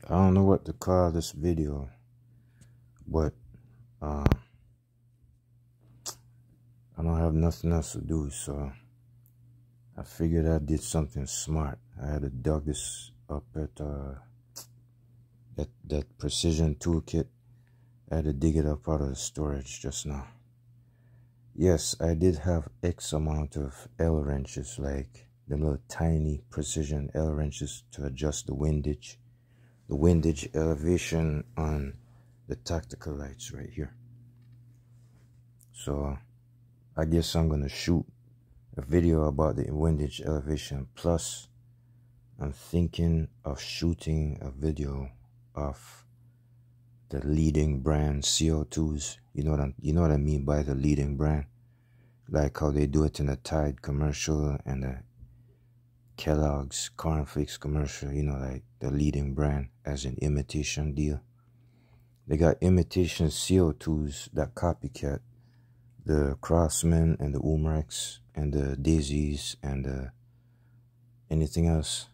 I don't know what to call this video, but I don't have nothing else to do, so I figured I did something smart. I had to dug this up at that precision toolkit. I had to dig it up out of the storage just now. Yes, I did have X amount of L wrenches, like the little tiny precision L wrenches to adjust the windage elevation on the tactical lights right here. So I guess I'm gonna shoot a video about the windage elevation, plus I'm thinking of shooting a video of the leading brand CO2s. You know what I mean by the leading brand, like how they do it in the Tide commercial and the Kellogg's cornflakes commercial, like the leading brand as an imitation deal. They got imitation CO2s that copycat the Craftsman and the Umrex and the Daisies and anything else.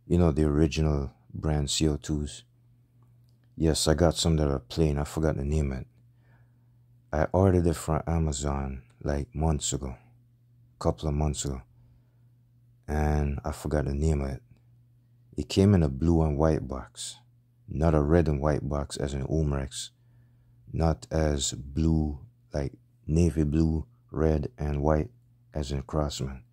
The original brand CO2s. Yes, I got some that are plain. I forgot the name of it. I ordered it from Amazon like months ago, a couple of months ago, and I forgot the name of it. It came in a blue and white box, not a red and white box as in Umrex, not as blue, like navy blue, red, and white as in Craftsman.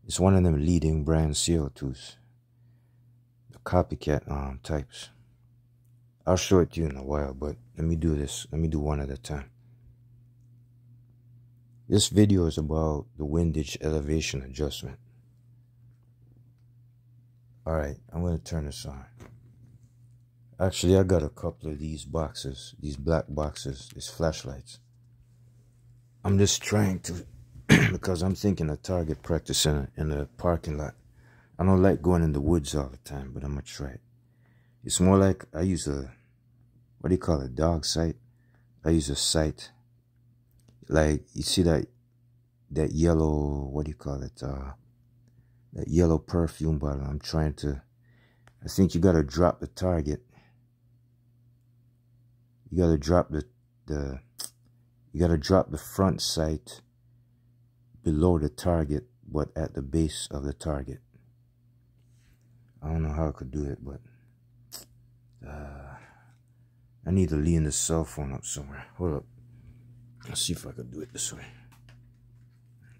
It's one of them leading brand CO2s, the copycat types. I'll show it to you in a while, but let me do this. Let me do one at a time. This video is about the windage elevation adjustment. Alright, I'm going to turn this on. Actually, I got a couple of these boxes, these black boxes, these flashlights. I'm just trying to, because I'm thinking of target practice in the parking lot. I don't like going in the woods all the time, but I'm going to try it. It's more like I use a, what do you call it, dog sight? I use a sight. Like, you see that yellow, what do you call it? That yellow perfume bottle. I'm trying to, I think you got to drop the target. You got to drop you got to drop the front sight below the target, but at the base of the target. I don't know how I could do it, but I need to lean the cell phone up somewhere. Hold up. Let's see if I could do it this way.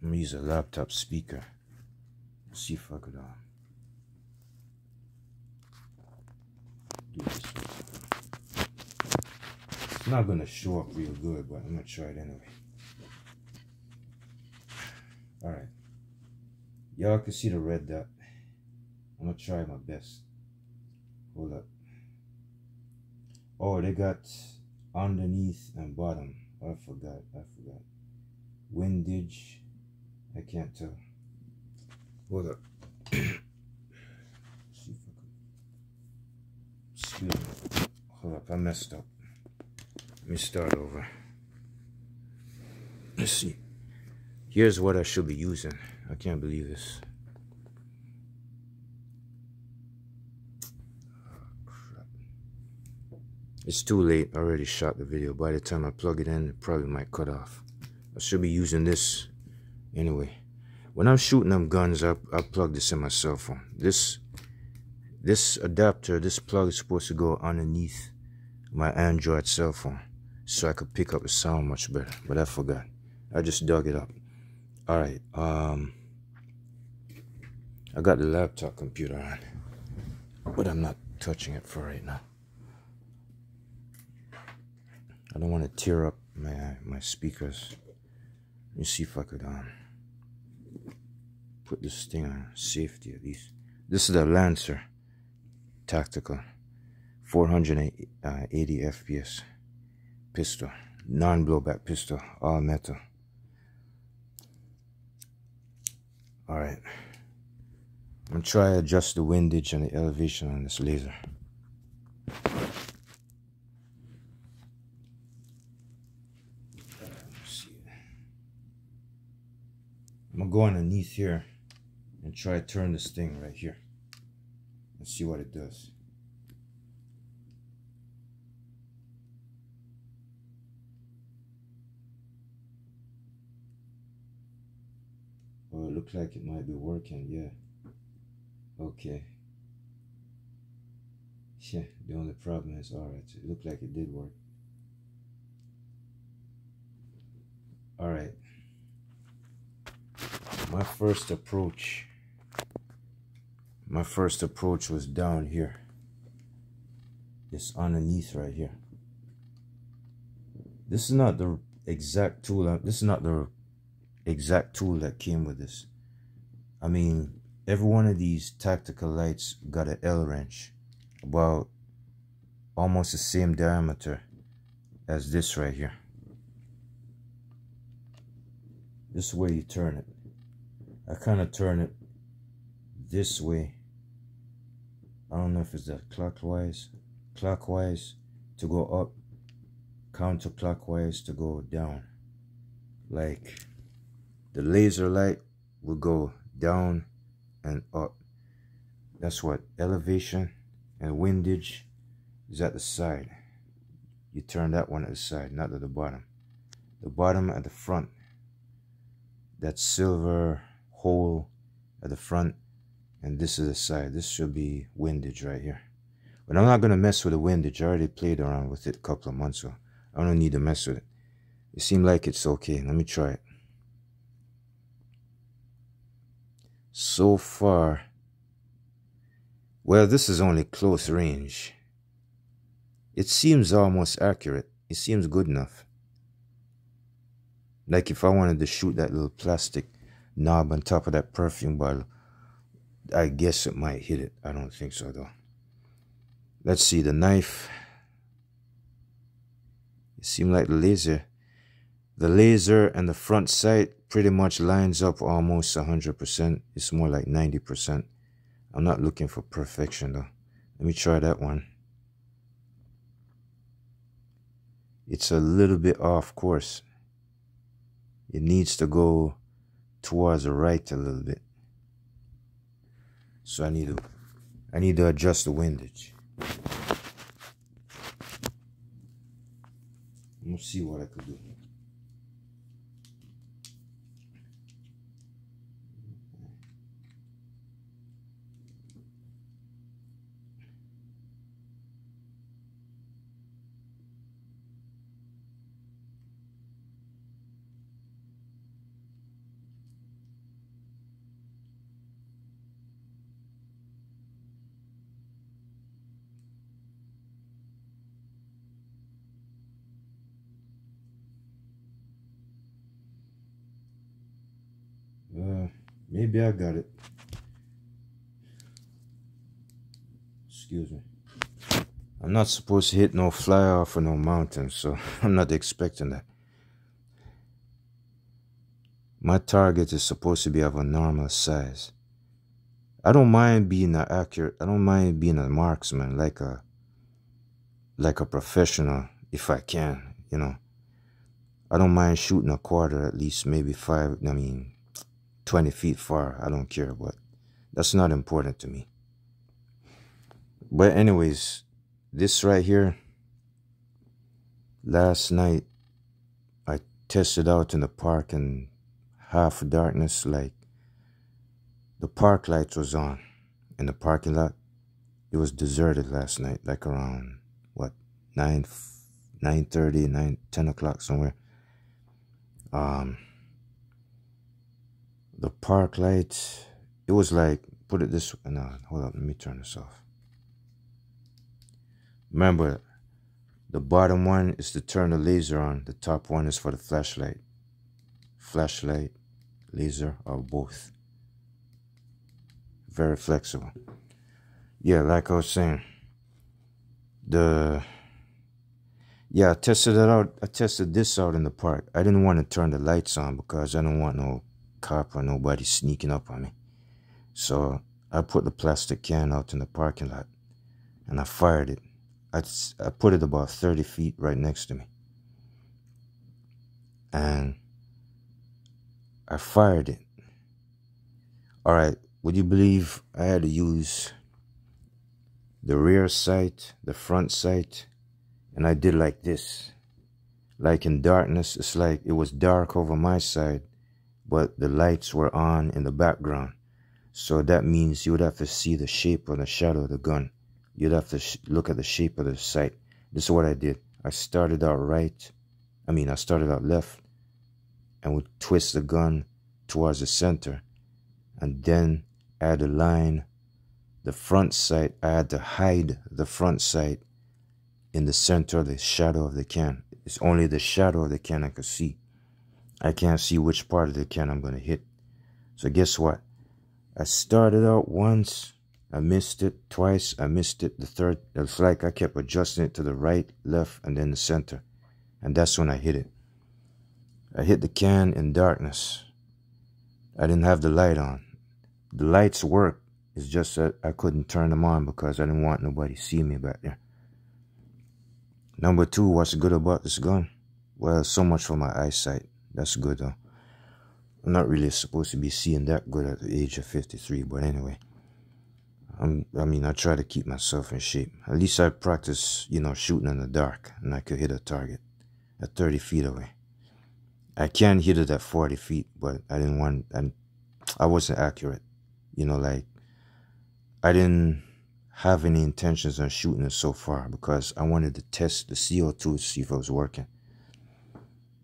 Let me use a laptop speaker. Let's see if I could do this. It's not gonna show up real good, but I'm gonna try it anyway. Alright. Y'all can see the red dot. I'm gonna try my best. Hold up. Oh, they got underneath and bottom. I forgot. Windage. I can't tell. Hold up. See if I could. Excuse me. Hold up, I messed up. Let me start over. Let's see. Here's what I should be using. I can't believe this. It's too late. I already shot the video. By the time I plug it in, it probably might cut off. I should be using this anyway. When I'm shooting them guns, I plug this in my cell phone. This adapter, this plug is supposed to go underneath my Android cell phone, so I could pick up the sound much better. But I forgot. I just dug it up. Alright, I got the laptop computer on, but I'm not touching it for right now. I don't want to tear up my speakers. Let me see if I could put this thing on safety at least. This is the Lancer Tactical 480 FPS pistol, non-blowback pistol, all metal. Alright, I'm gonna try to adjust the windage and the elevation on this laser. I'm gonna go underneath here and try to turn this thing right here. and see what it does. Oh, it looks like it might be working, yeah. Okay. Yeah, the only problem is, alright, it looked like it did work. Alright. My first approach was down here. It's underneath right here. This is not the exact tool. This is not the exact tool that came with this. I mean, every one of these tactical lights got an L wrench, about almost the same diameter as this right here. This is where you turn it. I kind of turn it this way. I don't know if it's that clockwise to go up, counterclockwise to go down. Like the laser light will go down and up. That's what elevation and windage is at the side. You turn that one at the side, not at the bottom. The bottom at the front. That silver hole at the front, and this is the side. This should be windage right here. But I'm not gonna mess with the windage. I already played around with it a couple of months ago. I don't need to mess with it. It seemed like it's okay. Let me try it. So far, well, this is only close range. It seems almost accurate. It seems good enough. Like if I wanted to shoot that little plastic knob on top of that perfume bottle, I guess it might hit it. I don't think so though. Let's see, the knife. It seemed like the laser and the front sight pretty much lines up almost 100%. It's more like 90%. I'm not looking for perfection though. Let me try that one. It's a little bit off course. It needs to go towards the right a little bit. So I need to adjust the windage. Let's see what I could do. Maybe I got it. Excuse me. I'm not supposed to hit no fly off or no mountain, so I'm not expecting that. My target is supposed to be of a normal size. I don't mind being accurate. I don't mind being a marksman, like a professional, if I can, you know. I don't mind shooting a quarter, at least maybe 20 feet far. I don't care, but that's not important to me. But anyways, this right here, last night I tested out in the park in half darkness. Like the park lights was on in the parking lot. It was deserted last night, like around what, 9:30, 10 o'clock somewhere. The park lights, it was like, put it this way. No, hold up, let me turn this off. Remember, the bottom one is to turn the laser on. The top one is for the flashlight. Flashlight, laser, or both. Very flexible. Yeah, like I was saying, I tested it out. I tested this out in the park. I didn't want to turn the lights on because I don't want no cop or nobody sneaking up on me. So I put the plastic can out in the parking lot and I fired it. I put it about 30 feet right next to me. And I fired it. All right, would you believe I had to use the rear sight, the front sight, and I did like this. Like in darkness, it's like it was dark over my side, but the lights were on in the background. So that means you would have to see the shape or the shadow of the gun. You'd have to look at the shape of the sight. This is what I did. I started out I started out left and would twist the gun towards the center. And then add a line, the front sight. I had to hide the front sight in the center of the shadow of the can. It's only the shadow of the can I could see. I can't see which part of the can I'm going to hit. So guess what? I started out once, I missed it. Twice, I missed it. The third, it's like I kept adjusting it to the right, left, and then the center. And that's when I hit it. I hit the can in darkness. I didn't have the light on. The lights worked. It's just that I couldn't turn them on because I didn't want nobody to see me back there. Number two, what's good about this gun? Well, so much for my eyesight. That's good though. I'm not really supposed to be seeing that good at the age of 53, but anyway. I try to keep myself in shape. At least I practice, shooting in the dark, and I could hit a target at 30 feet away. I can hit it at 40 feet, but I wasn't accurate. I didn't have any intentions on shooting it so far because I wanted to test the CO2 to see if it was working.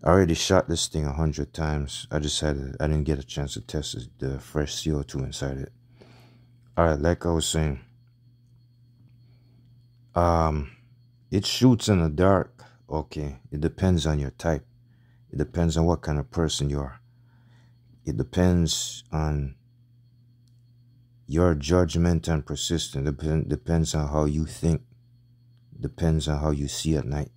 I already shot this thing 100 times. I didn't get a chance to test the fresh CO2 inside it. Alright, like I was saying, it shoots in the dark. Okay, it depends on your type. It depends on what kind of person you are. It depends on your judgment and persistence. Depends on how you think. Depends on how you see at night.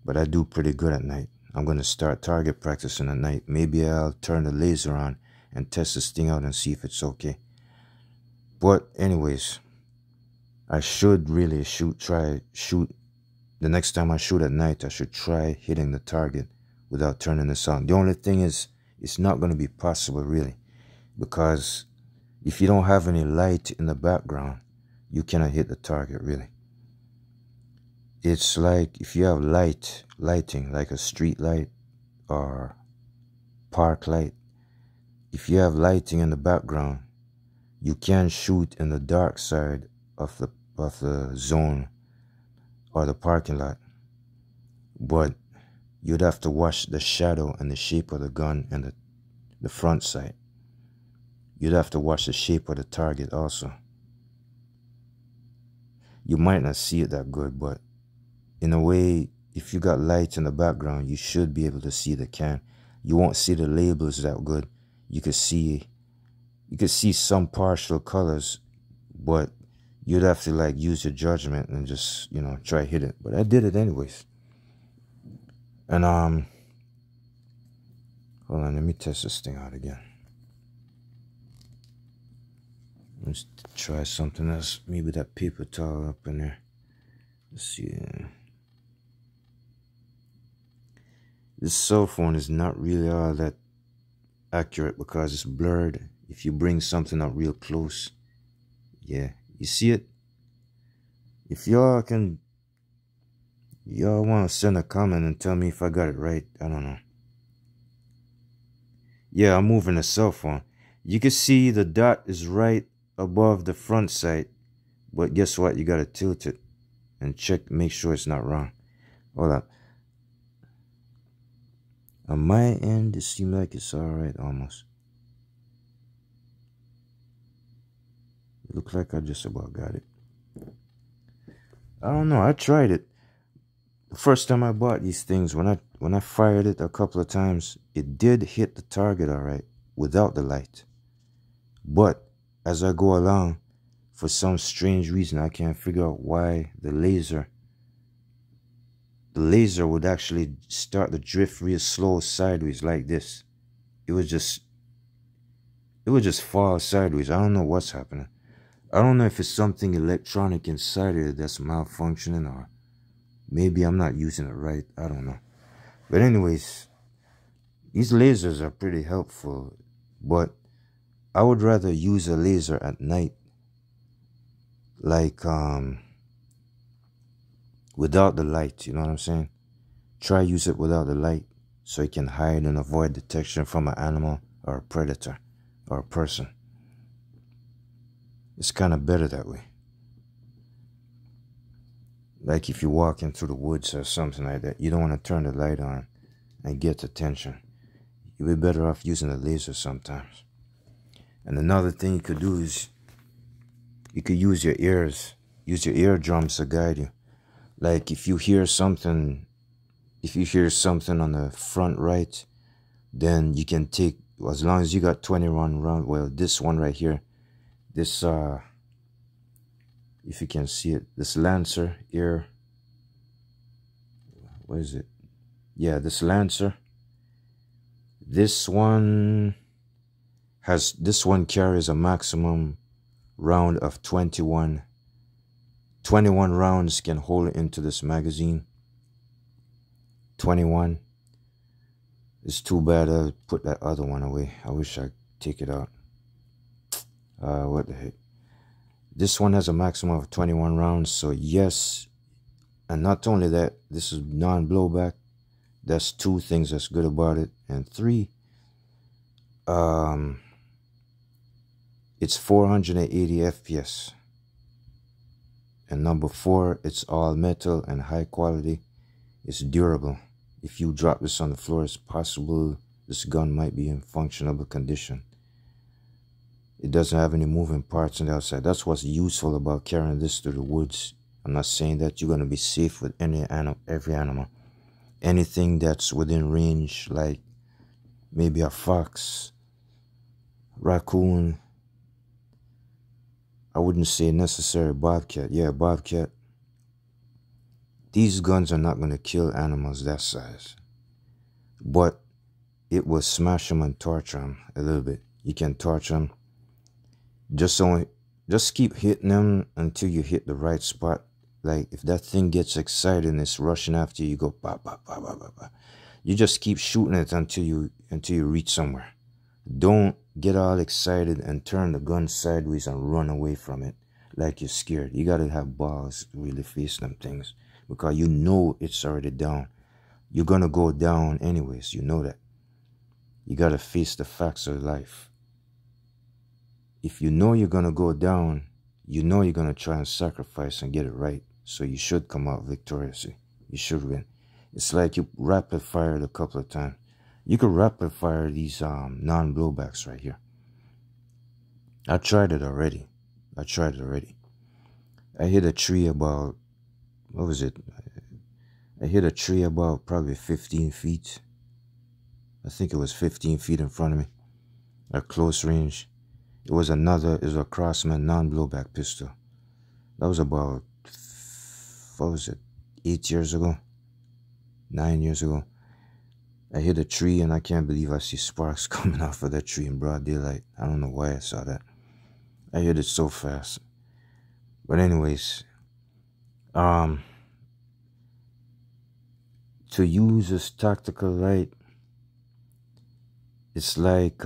But I do pretty good at night. I'm going to start target practicing at night. Maybe I'll turn the laser on and test this thing out and see if it's okay. But anyways, I should really try shoot. The next time I shoot at night, I should try hitting the target without turning this on. The only thing is, it's not going to be possible really, because if you don't have any light in the background, you cannot hit the target really. It's like if you have lighting, like a street light or park light. If you have lighting in the background, you can shoot in the dark side of the zone or the parking lot. But you'd have to watch the shadow and the shape of the gun and the front sight. You'd have to watch the shape of the target also. You might not see it that good, but in a way, if you got light in the background, you should be able to see the can. You won't see the labels that good. You could see some partial colors, but you'd have to use your judgment and just, try hit it. But I did it anyways. And hold on, let me test this thing out again. Let's try something else. Maybe that paper towel up in there. Let's see. This cell phone is not really all that accurate because it's blurred. If you bring something up real close, yeah, you see it. If y'all want to send a comment and tell me if I got it right, I don't know. Yeah, I'm moving the cell phone. You can see the dot is right above the front sight, but guess what? You got to tilt it and check, make sure it's not wrong. Hold up. On my end, it seems like it's alright almost. It looks like I just about got it. I don't know. I tried it. The first time I bought these things, when I fired it a couple of times, it did hit the target alright without the light. But as I go along, for some strange reason, I can't figure out why the laser would actually start to drift real slow sideways like this. It would just fall sideways. I don't know what's happening. I don't know if it's something electronic inside of it that's malfunctioning, or maybe I'm not using it right. I don't know. But anyways, these lasers are pretty helpful, but I would rather use a laser at night. like without the light, you know what I'm saying? Try use it without the light so you can hide and avoid detection from an animal or a predator or a person. It's kind of better that way. Like if you walk into the woods or something like that, you don't want to turn the light on and get attention. You'll be better off using a laser sometimes. And another thing you could do is you could use your ears, use your eardrums to guide you. Like if you hear something on the front right, then you can take, as long as you got 21 rounds, well, this one right here, this, if you can see it, this Lancer ear, what is it? Yeah, this Lancer. This one carries a maximum round of 21. 21 rounds can hold into this magazine. 21. It's too bad I put that other one away. I wish I'd take it out. What the heck? This one has a maximum of 21 rounds, so yes. And not only that, this is non-blowback. That's two things that's good about it. And three, it's 480 FPS. And number four, it's all metal and high quality. It's durable. If you drop this on the floor, it's possible this gun might be in functionable condition. It doesn't have any moving parts on the outside. That's what's useful about carrying this through the woods. I'm not saying that you're going to be safe with every animal. Anything that's within range, like maybe a fox, raccoon. I wouldn't say necessarily bobcat. Yeah, bobcat. These guns are not going to kill animals that size. But it will smash them and torture them a little bit. You can torture them. Just keep hitting them until you hit the right spot. Like if that thing gets excited and it's rushing after you, you go bah, bah, bah, bah, bah, bah. You just keep shooting it until you reach somewhere. Don't get all excited and turn the gun sideways and run away from it like you're scared. You gotta have balls to really face them things, because you know it's already down. You're gonna go down anyways. You know that. You gotta face the facts of life. If you know you're gonna go down, you know you're gonna try and sacrifice and get it right. So you should come out victoriously. You should win. It's like you rapid fired a couple of times. You could rapid fire these non-blowbacks right here. I tried it already. I hit a tree about, what was it? I hit a tree about probably 15 feet. I think it was 15 feet in front of me at close range. It was a Crossman non-blowback pistol. That was about, what was it, 8 years ago? 9 years ago. I hit a tree and I can't believe I see sparks coming off of that tree in broad daylight. I don't know why I saw that. I hit it so fast. But anyways, to use this tactical light, it's like,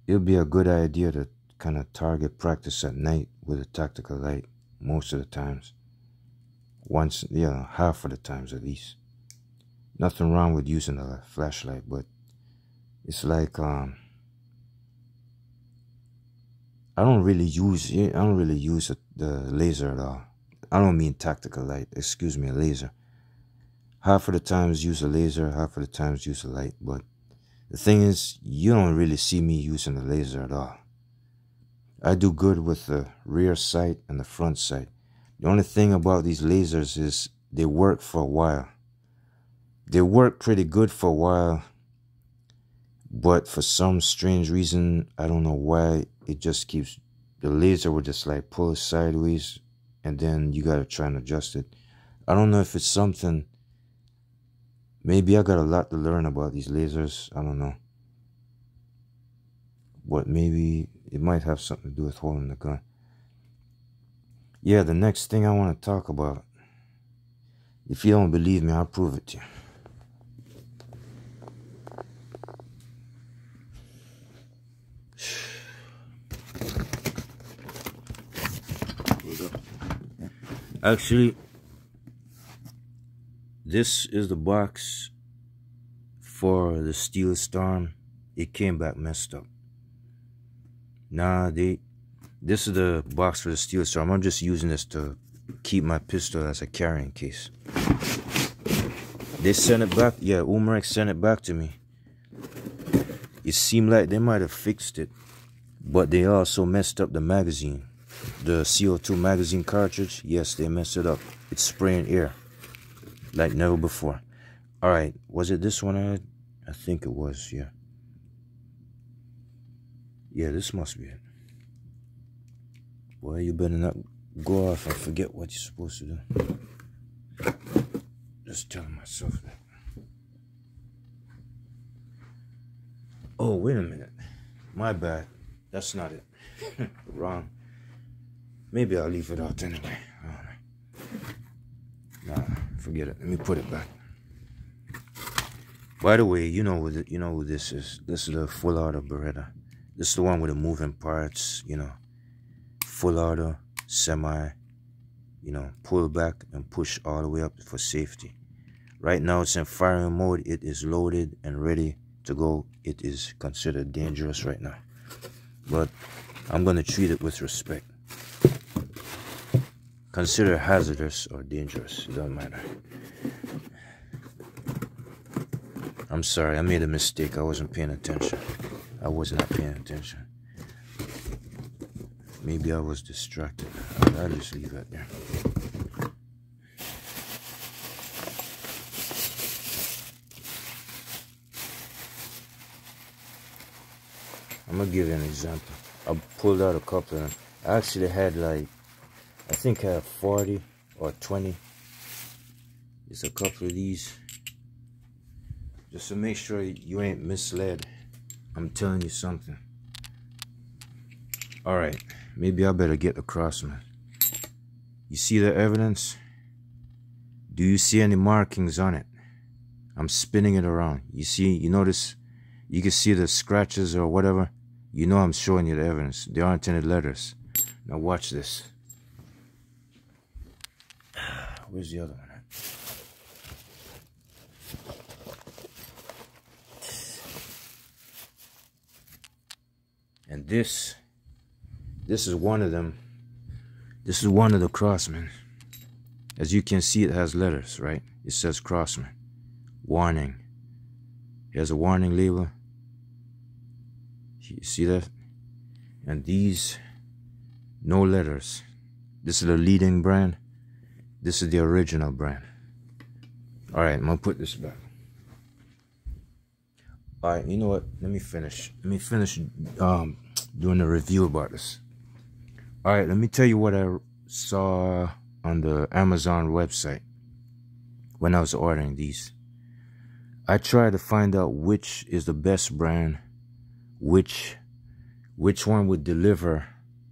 it'll be a good idea to kind of target practice at night with a tactical light most of the times. Once, half of the times at least. Nothing wrong with using a flashlight, but it's like, I don't really use the laser at all. I don't mean tactical light, excuse me, a laser. Half of the times use a laser, half of the times use a light, but the thing is, you don't really see me using the laser at all. I do good with the rear sight and the front sight. The only thing about these lasers is they work for a while. They work pretty good for a while, but for some strange reason, I don't know why, it just keeps, the laser will just like pull sideways, and then you gotta try and adjust it. I don't know if it's something, maybe I got a lot to learn about these lasers, I don't know. But maybe it might have something to do with holding the gun. Yeah, the next thing I want to talk about, if you don't believe me, I'll prove it to you. Actually, this is the box for the Steel Storm. It came back messed up. Nah, this is the box for the Steel Storm. I'm just using this to keep my pistol as a carrying case. They sent it back. Yeah, Umrex sent it back to me. It seemed like they might have fixed it, but they also messed up the magazine. The CO2 magazine cartridge, yes, they messed it up. It's spraying air like never before. All right, was it this one I had? I think it was, yeah. Yeah, this must be it. Boy, you better not go off and forget what you're supposed to do. Just telling myself that. Oh, wait a minute. My bad. That's not it. Wrong. Maybe I'll leave it out anyway. Nah, forget it. Let me put it back. By the way, you know who this is. This is the full auto Beretta. This is the one with the moving parts, you know. Full auto, semi, you know, pull back and push all the way up for safety. Right now it's in firing mode. It is loaded and ready to go. It is considered dangerous right now, but I'm gonna treat it with respect. Consider hazardous or dangerous, it doesn't matter. I'm sorry, I made a mistake. I wasn't paying attention. I was not paying attention. Maybe I was distracted. I'll just leave that there. I'm gonna give you an example. I pulled out a couple of them. I actually had like, I think I have 40 or 20. Just a couple of these. Just to make sure you ain't misled. I'm telling you something. Alright, maybe I better get the Crossman. You see the evidence? Do you see any markings on it? I'm spinning it around. You notice, you can see the scratches or whatever. You know I'm showing you the evidence. There aren't any letters. Now watch this. Where's the other one at? And this is one of them. This is one of the Crossmen. As you can see, it has letters, right? It says Crossman. Warning. Here's a warning label. You see that? And these, no letters. This is the leading brand. This is the original brand. Alright, I'm gonna put this back. Alright, you know what? Let me finish doing a review about this. Alright, let me tell you what I saw on the Amazon website when I was ordering these. I tried to find out which is the best brand, which one would deliver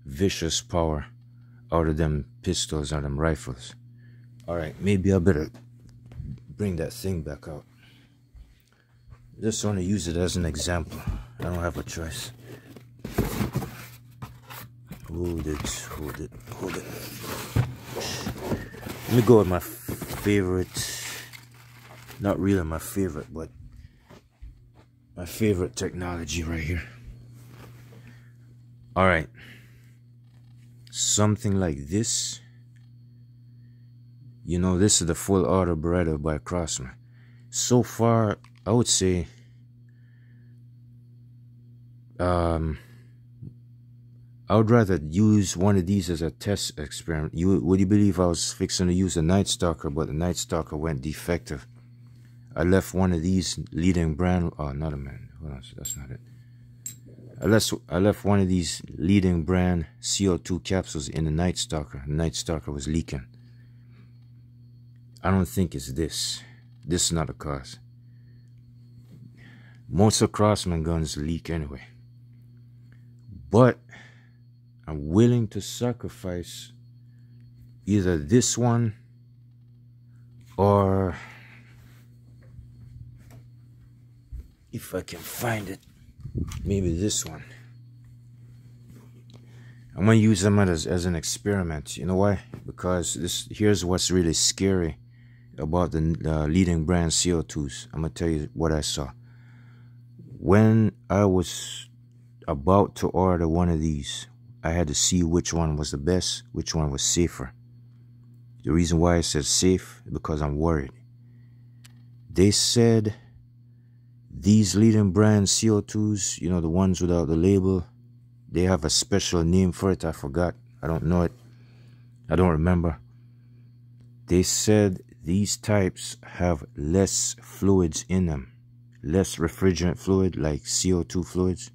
vicious power out of them pistols or them rifles. Alright, maybe I better bring that thing back out. Just want to use it as an example. I don't have a choice. Hold it. Let me go with my favorite, not really my favorite, but my favorite technology right here. Alright. Something like this. You know, this is the full auto Beretta by Crossman. So far, I would say I would rather use one of these as a test experiment. Would you believe I was fixing to use a Night Stalker, but the Night Stalker went defective. I left one of these leading brand, oh, not a man, hold on, that's not it. I left one of these leading brand CO2 capsules in the Night Stalker. The Night Stalker was leaking. I don't think it's this. This is not a cause. Most of Crossman guns leak anyway. But I'm willing to sacrifice either this one or, if I can find it, maybe this one. I'm gonna use them as an experiment. You know why? Because here's what's really scary about the leading brand CO2s. I'm gonna tell you what I saw when I was about to order one of these. I had to see which one was the best, which one was safer. The reason why I said safe is because I'm worried. They said these leading brand CO2s, you know, the ones without the label, they have a special name for it. I forgot. I don't know it. I don't remember. They said these types have less fluids in them. Less refrigerant fluid, like CO2 fluids.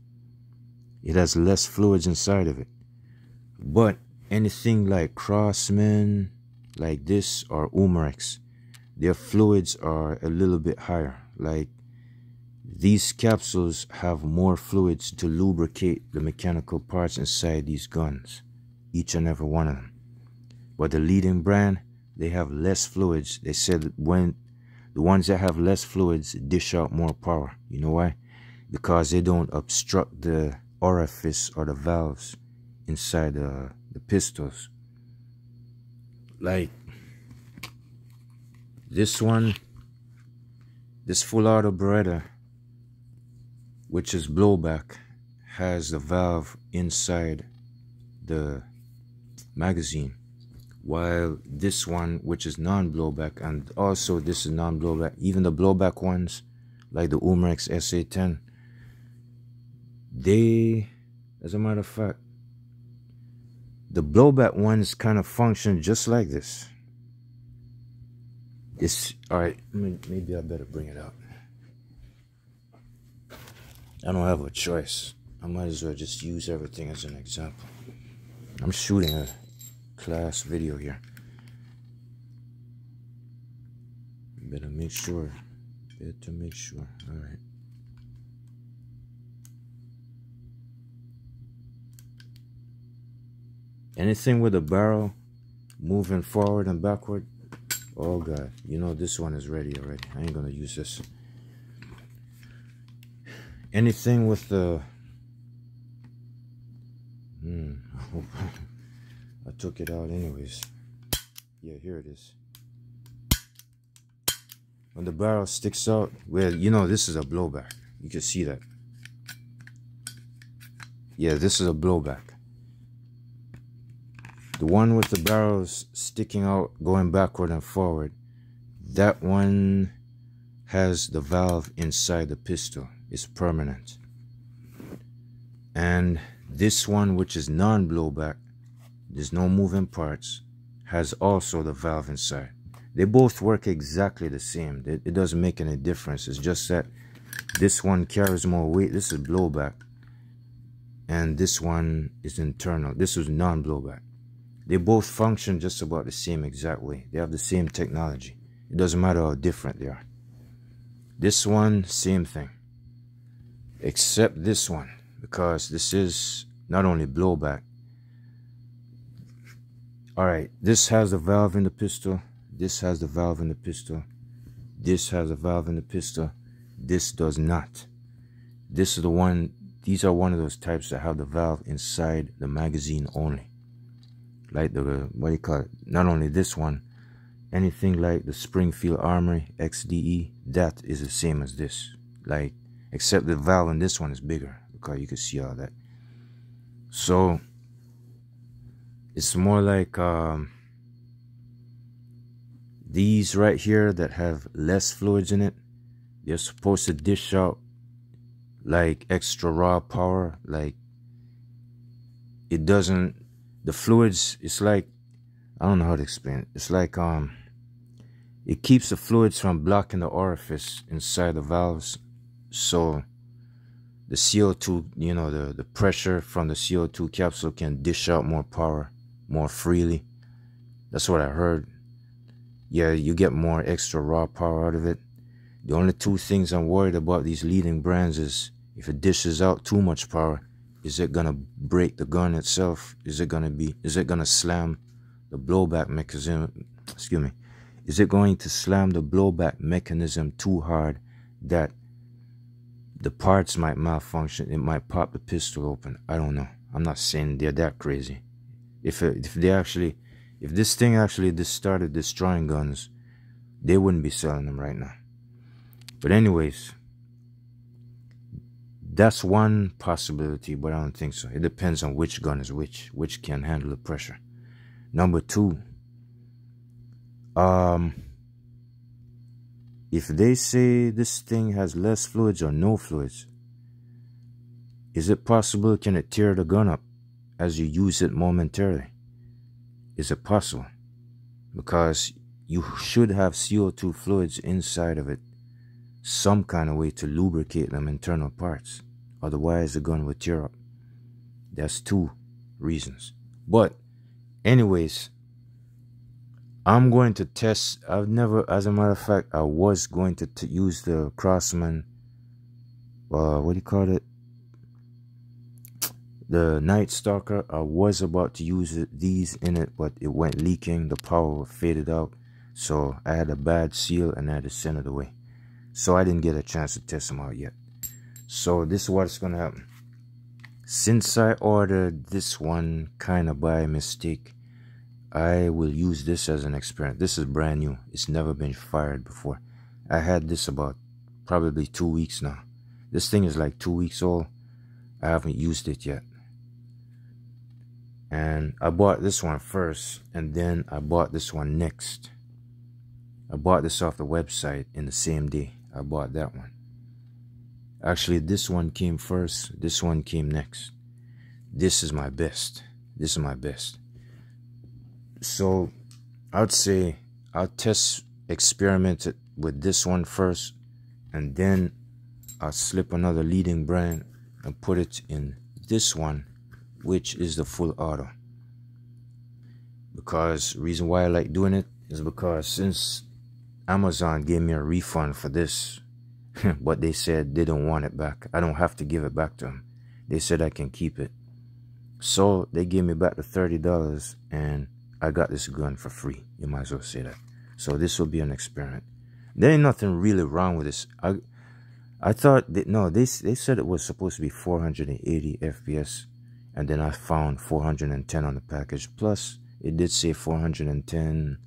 It has less fluids inside of it. But anything like Crossman, like this, or Umarex, their fluids are a little bit higher. Like these capsules have more fluids to lubricate the mechanical parts inside these guns, each and every one of them. But the leading brand, they have less fluids. They said when the ones that have less fluids dish out more power. You know why? Because they don't obstruct the orifice or the valves inside the pistols. Like this one, this full auto Beretta, which is blowback, has the valve inside the magazine, while this one, which is non-blowback, and also this is non-blowback, even the blowback ones like the Umarex SA10, they, as a matter of fact, the blowback ones kind of function just like this. All right, maybe I better bring it out. I don't have a choice. I might as well just use everything as an example. I'm shooting a class video here. Better make sure. All right. Anything with a barrel moving forward and backward, oh God, you know this one is ready already. I ain't gonna use this. Anything with the I took it out anyways. Yeah, here it is. When the barrel sticks out, well, you know this is a blowback. You can see that. Yeah, this is a blowback. The one with the barrels sticking out, going backward and forward, that one has the valve inside the pistol. It's permanent. And this one, which is non-blowback, there's no moving parts, has also the valve inside. They both work exactly the same. It doesn't make any difference. It's just that this one carries more weight. This is blowback. And this one is internal. This is non-blowback. They both function just about the same exact way. They have the same technology. It doesn't matter how different they are. This one, same thing. Except this one, because this is not only blowback. Alright, this has a valve in the pistol. This has the valve in the pistol. This has a valve in the pistol. This does not. This is the one, these are one of those types that have the valve inside the magazine only. Like the, what do you call it? Not only this one, anything like the Springfield Armory XDE, that is the same as this. Like, except the valve in this one is bigger, because you can see all that. So it's more like these right here that have less fluids in it, they're supposed to dish out like extra raw power. Like it doesn't, the fluids, it's like, I don't know how to explain it. It's like it keeps the fluids from blocking the orifice inside the valves, so the CO2, you know, the pressure from the CO2 capsule can dish out more power more freely. That's what I heard. Yeah, you get more extra raw power out of it. The only two things I'm worried about these leading brands is if it dishes out too much power, is it gonna break the gun itself? Is it gonna slam the blowback mechanism? Excuse me. Is it going to slam the blowback mechanism too hard that the parts might malfunction? It might pop the pistol open. I don't know. I'm not saying they're that crazy. If this thing actually started destroying guns, they wouldn't be selling them right now. But anyways, that's one possibility, but I don't think so. It depends on which gun is which can handle the pressure. Number two, if they say this thing has less fluids or no fluids, is it possible, can it tear the gun up as you use it momentarily? Is it possible? Because you should have CO2 fluids inside of it, some kind of way to lubricate them internal parts. Otherwise the gun would tear up. That's two reasons. But anyways, I'm going to test. I've never, as a matter of fact, I was going to use the Craftsman, what do you call it? The Night Stalker. I was about to use these in it, but it went leaking. The power faded out. So I had a bad seal and I had to send it away. So I didn't get a chance to test them out yet. So this is what's going to happen. Since I ordered this one kind of by mistake, I will use this as an experiment. This is brand new. It's never been fired before. I had this about probably 2 weeks now. This thing is like 2 weeks old. I haven't used it yet. And I bought this one first, and then I bought this one next. I bought this off the website in the same day. I bought that one. Actually, this one came first. This one came next. This is my best. This is my best. So I'd say I'll experiment it with this one first, and then I'll slip another leading brand and put it in this one, which is the full auto. Because reason why I like doing it is because since Amazon gave me a refund for this, but they said they don't want it back. I don't have to give it back to them. They said I can keep it. So they gave me back the $30, and I got this gun for free. You might as well say that. So this will be an experiment. There ain't nothing really wrong with this. I thought that, no, they said it was supposed to be 480 FPS, and then I found 410 on the package. Plus it did say 410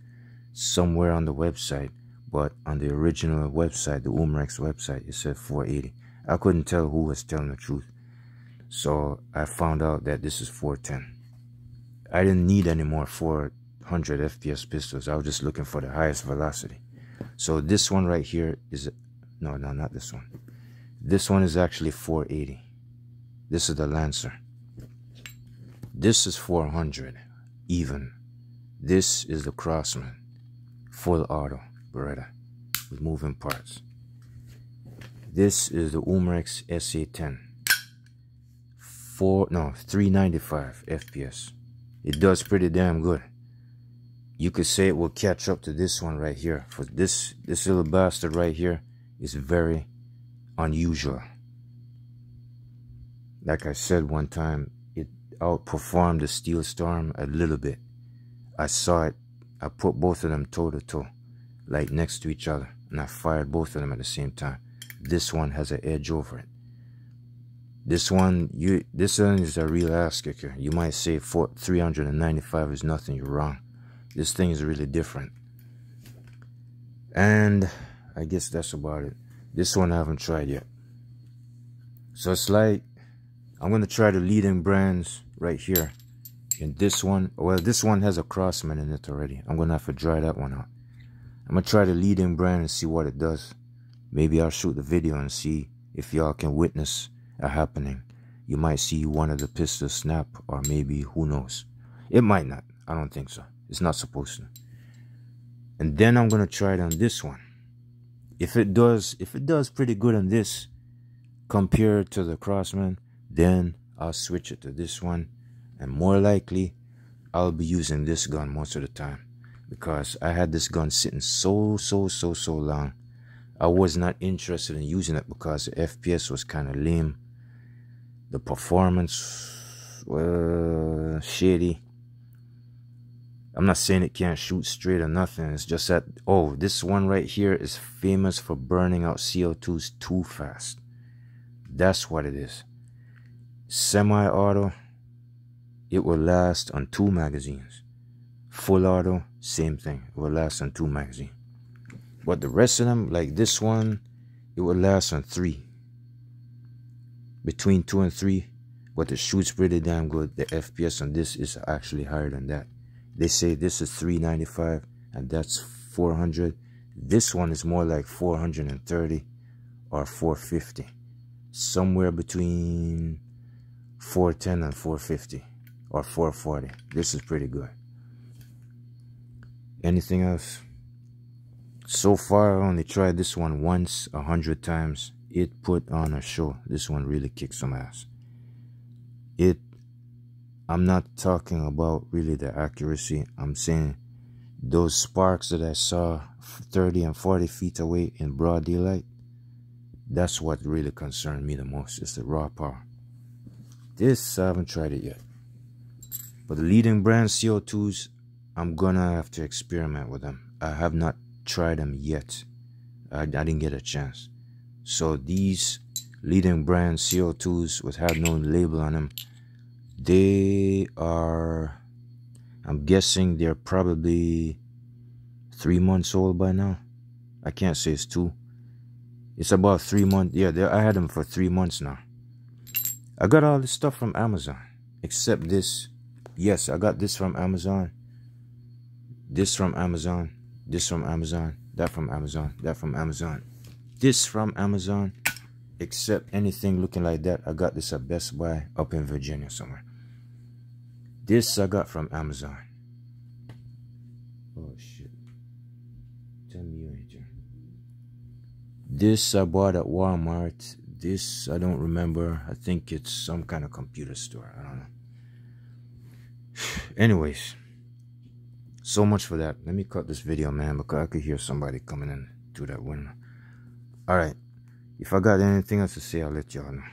somewhere on the website, but on the original website, the Umrex website, it said 480. I couldn't tell who was telling the truth. So I found out that this is 410. I didn't need any more 400 FPS pistols. I was just looking for the highest velocity. So this one right here is, no, not this one. This one is actually 480. This is the Lancer. This is 400 even. This is the Craftsman full auto Beretta with moving parts. This is the Umrex SA10. 395 FPS. It does pretty damn good. You could say it will catch up to this one right here. For this little bastard right here is very unusual. Like I said one time, it outperformed the Steel Storm a little bit. I saw it. I put both of them toe to toe, like next to each other, and I fired both of them at the same time. This one has an edge over it. This one is a real ass kicker. You might say 395 is nothing. You're wrong. This thing is really different. And I guess that's about it. This one I haven't tried yet. So it's like, I'm going to try the leading brands right here. And this one, well, this one has a Craftsman in it already. I'm going to have to dry that one out. I'm going to try the leading brand and see what it does. Maybe I'll shoot the video and see if y'all can witness a happening. You might see one of the pistols snap, or maybe, who knows. It might not. I don't think so. It's not supposed to. And then I'm going to try it on this one. If it does pretty good on this compared to the Craftsman, then I'll switch it to this one. And more likely, I'll be using this gun most of the time, because I had this gun sitting so long. I was not interested in using it because the FPS was kind of lame. The performance was shitty. I'm not saying it can't shoot straight or nothing. It's just that, oh, this one right here is famous for burning out CO2s too fast. That's what it is. Semi-auto, it will last on 2 magazines. Full auto, same thing. It will last on 2 magazines. But the rest of them, like this one, it will last on 3. Between 2 and 3. But it shoots pretty damn good. The FPS on this is actually higher than that. They say this is 395 and that's 400. This one is more like 430 or 450. Somewhere between 410 and 450 or 440. This is pretty good. Anything else? So far I only tried this one once 100 times. It put on a show. This one really kicked some ass. I'm not talking about really the accuracy. I'm saying those sparks that I saw 30 and 40 feet away in broad daylight, that's what really concerned me the most. It's the raw power. This, I haven't tried it yet. But the leading brand CO2s, I'm gonna have to experiment with them. I have not tried them yet. I didn't get a chance. So these leading brand CO2s with have no label on them, they are, I'm guessing they're probably 3 months old by now. I can't say it's 2. It's about 3 months. Yeah, I had them for 3 months now. I got all this stuff from Amazon, except this. Yes, I got this from Amazon. This from Amazon. This from Amazon. That from Amazon. That from Amazon. This from Amazon. Except anything looking like that, I got this at Best Buy up in Virginia somewhere. This I got from Amazon. Oh shit. Tell me you ain't here. This I bought at Walmart. This I don't remember. I think it's some kind of computer store. I don't know. Anyways, so much for that. Let me cut this video, man, because I could hear somebody coming in through that window. Alright. If I got anything else to say, I'll let y'all know.